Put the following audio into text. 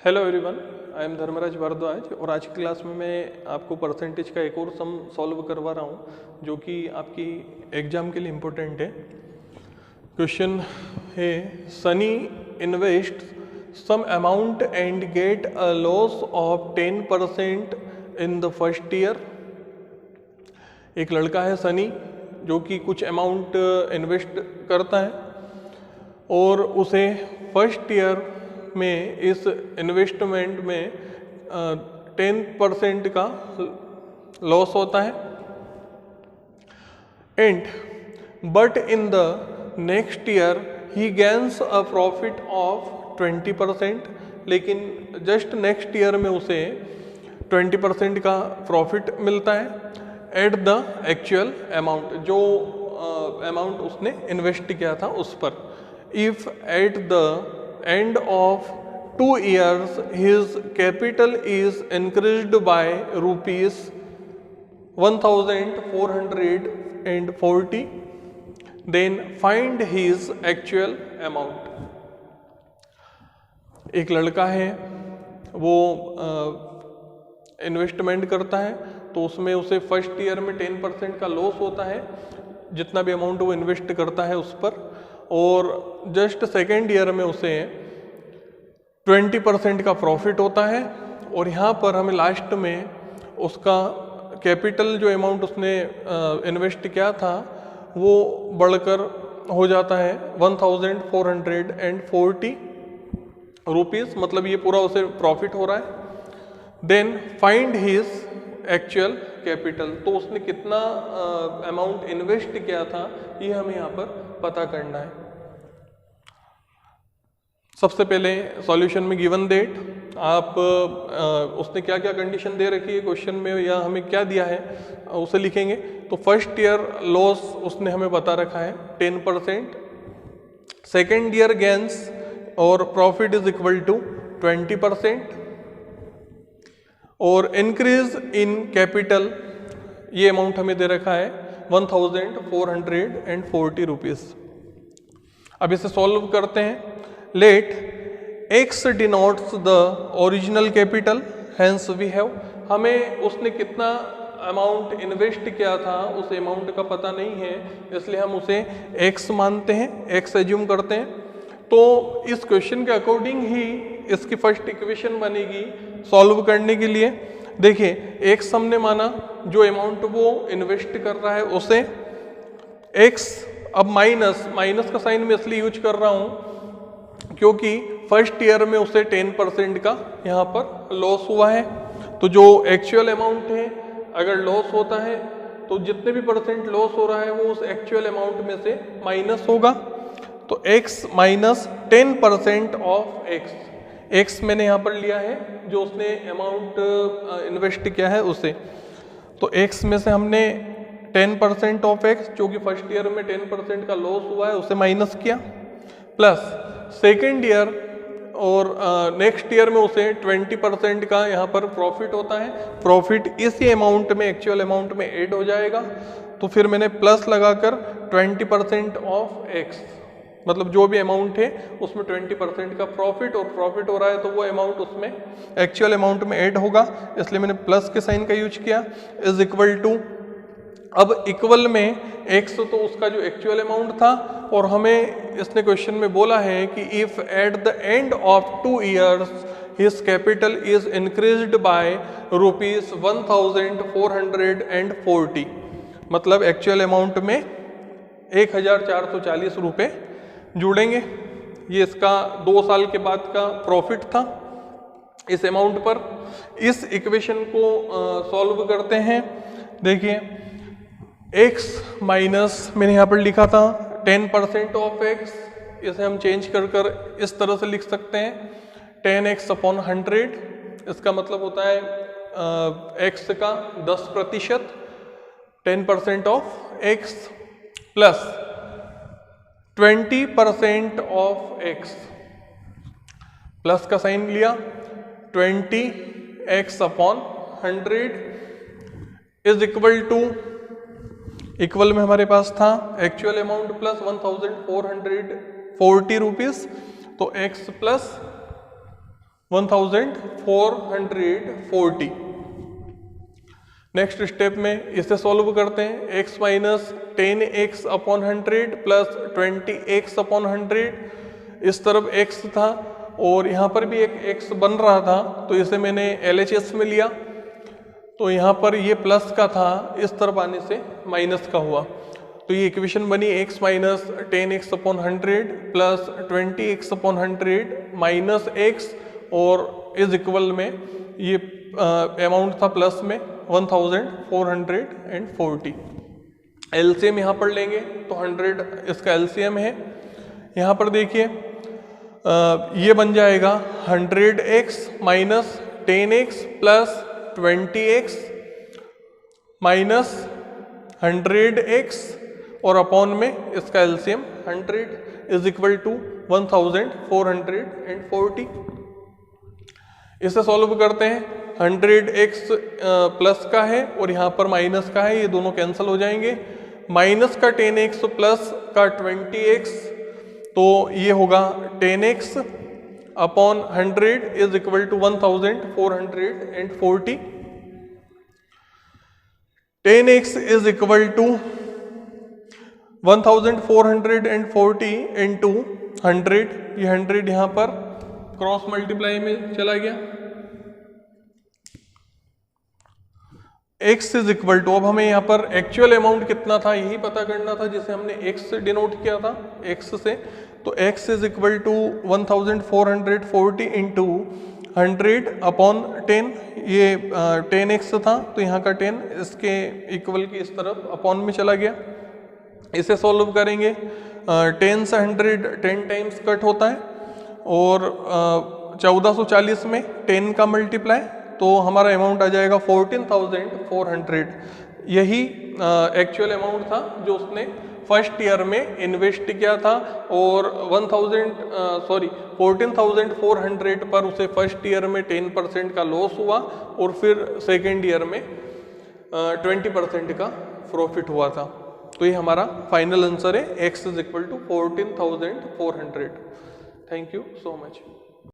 Hello everyone, I am Dharmraj Bhardwaj और आज की क्लास में मैं आपको परसेंटेज का एक और सम सॉल्व करवा रहा हूँ जो कि आपकी एग्जाम के लिए इम्पोर्टेंट है। क्वेश्चन है Sunny invest some amount and get a loss of 10% in the first year. एक लड़का है सनी जो कि कुछ अमाउंट इन्वेस्ट करता है और उसे फर्स्ट ईयर में इस इन्वेस्टमेंट में 10% का लॉस होता है and but in the next year he gains a profit of 20%। लेकिन जस्ट नेक्स्ट ईयर में उसे 20% का प्रॉफिट मिलता है एट द एक्चुअल अमाउंट, जो अमाउंट उसने इन्वेस्ट किया था उस पर। If at the end of 2 years his capital is increased by rupees 1440, then find his actual amount। एक लड़का है वो इन्वेस्टमेंट करता है तो उसमें उसे फर्स्ट ईयर में 10% का लॉस होता है जितना भी अमाउंट वो इन्वेस्ट करता है उस पर, और जस्ट सेकेंड ईयर में उसे 20% का प्रॉफिट होता है। और यहाँ पर हमें लास्ट में उसका कैपिटल जो अमाउंट उसने इन्वेस्ट किया था वो बढ़कर हो जाता है 1440 रुपीज़, मतलब ये पूरा उसे प्रॉफिट हो रहा है। Then find his actual capital, तो उसने कितना अमाउंट इन्वेस्ट किया था ये हमें यहाँ पर पता करना है। सबसे पहले सॉल्यूशन में गिवन डेट आप उसने क्या क्या कंडीशन दे रखी है क्वेश्चन में या हमें क्या दिया है उसे लिखेंगे। तो फर्स्ट ईयर लॉस उसने हमें बता रखा है 10%, सेकेंड ईयर गेन्स और प्रॉफिट इज इक्वल टू 20%, और इंक्रीज इन कैपिटल ये अमाउंट हमें दे रखा है 1440 रुपीज़। अब इसे सॉल्व करते हैं। Let x denotes the original capital, hence we have, हमें उसने कितना अमाउंट इन्वेस्ट किया था उस अमाउंट का पता नहीं है, इसलिए हम उसे x मानते हैं, x एज्यूम करते हैं। तो इस क्वेश्चन के अकॉर्डिंग ही इसकी फर्स्ट इक्वेशन बनेगी सॉल्व करने के लिए। देखिए x हमने माना, जो अमाउंट वो इन्वेस्ट कर रहा है उसे x, अब माइनस का साइन में इसलिए यूज कर रहा हूं क्योंकि फर्स्ट ईयर में उसे 10% का यहाँ पर लॉस हुआ है। तो जो एक्चुअल अमाउंट है अगर लॉस होता है तो जितने भी परसेंट लॉस हो रहा है वो उस एक्चुअल अमाउंट में से माइनस होगा। तो x माइनस 10% ऑफ x मैंने यहाँ पर लिया है जो उसने अमाउंट इन्वेस्ट किया है उसे। तो x में से हमने 10% ऑफ x जो कि फर्स्ट ईयर में 10% का लॉस हुआ है उसे माइनस किया, प्लस सेकेंड ईयर और नेक्स्ट ईयर में उसे 20% का यहाँ पर प्रॉफिट होता है। प्रॉफिट इसी अमाउंट में, एक्चुअल अमाउंट में ऐड हो जाएगा। तो फिर मैंने प्लस लगाकर 20% ऑफ x, मतलब जो भी अमाउंट है उसमें 20% का प्रॉफिट, और प्रॉफिट हो रहा है तो वो अमाउंट उसमें एक्चुअल अमाउंट में ऐड होगा, इसलिए मैंने प्लस के साइन का यूज किया, इज इक्वल टू। अब इक्वल में x तो उसका जो एक्चुअल अमाउंट था, और हमें इसने क्वेश्चन में बोला है कि if at the end of 2 years his capital is increased by rupees 1440, मतलब एक्चुअल अमाउंट में 1440 रुपये जुड़ेंगे। ये इसका 2 साल के बाद का प्रॉफिट था इस अमाउंट पर। इस इक्वेशन को सॉल्व करते हैं। देखिए x माइनस मैंने यहाँ पर लिखा था 10% ऑफ x, इसे हम चेंज कर इस तरह से लिख सकते हैं 10x अपॉन 100, इसका मतलब होता है x का 10%, 10% of x plus 20% of x, plus का साइन लिया 20x upon 100 is equal to, equal में हमारे पास था एक्चुअल अमाउंट प्लस 1440 रुपीज, तो x प्लस 1440। नेक्स्ट स्टेप में इसे सॉल्व करते हैं। x minus 10x upon 100 plus 20x upon 100, इस तरफ x था और यहाँ पर भी एक x बन रहा था, तो इसे मैंने LHS में लिया, तो यहाँ पर ये प्लस का था, इस तरफ आने से माइनस का हुआ, तो ये इक्वेशन बनी x minus 10x upon 100 plus 20x upon 100 minus x और इज इक्वल में ये अमाउंट था प्लस में 1440। एलसीएम यहाँ पर लेंगे तो 100 इसका एलसीएम है। यहाँ पर देखिए ये बन जाएगा 100x minus 10x plus 20x minus 100x और अपॉन में इसका एलसीएम 100 इज इक्वल टू 1440। इसे सॉल्व करते हैं। 100x प्लस का है और यहाँ पर माइनस का है, ये दोनों कैंसिल हो जाएंगे। माइनस का 10x प्लस का 20x, तो ये होगा 10x upon 100 is equal to 1440। 10x is equal to 1440 into 100, ये 100 यहाँ पर क्रॉस मल्टीप्लाई में चला गया। x इज इक्वल टू, अब हमें यहाँ पर एक्चुअल अमाउंट कितना था यही पता करना था, जिसे हमने x से डिनोट किया था, x से, तो x is equal to 1440 into 100 upon 10, ये 10x था तो यहाँ का 10 इसके इक्वल की इस तरफ अपॉन में चला गया। इसे सॉल्व करेंगे। 10 से 100 10 टाइम्स कट होता है और 1440 में 10 का मल्टीप्लाई, तो हमारा अमाउंट आ जाएगा 14,400। यही एक्चुअल अमाउंट था जो उसने फर्स्ट ईयर में इन्वेस्ट किया था और 14,400 पर उसे फर्स्ट ईयर में 10% का लॉस हुआ और फिर सेकेंड ईयर में 20% का प्रॉफिट हुआ था। तो ये हमारा फाइनल आंसर है, x is equal to 14,400। Thank you so much.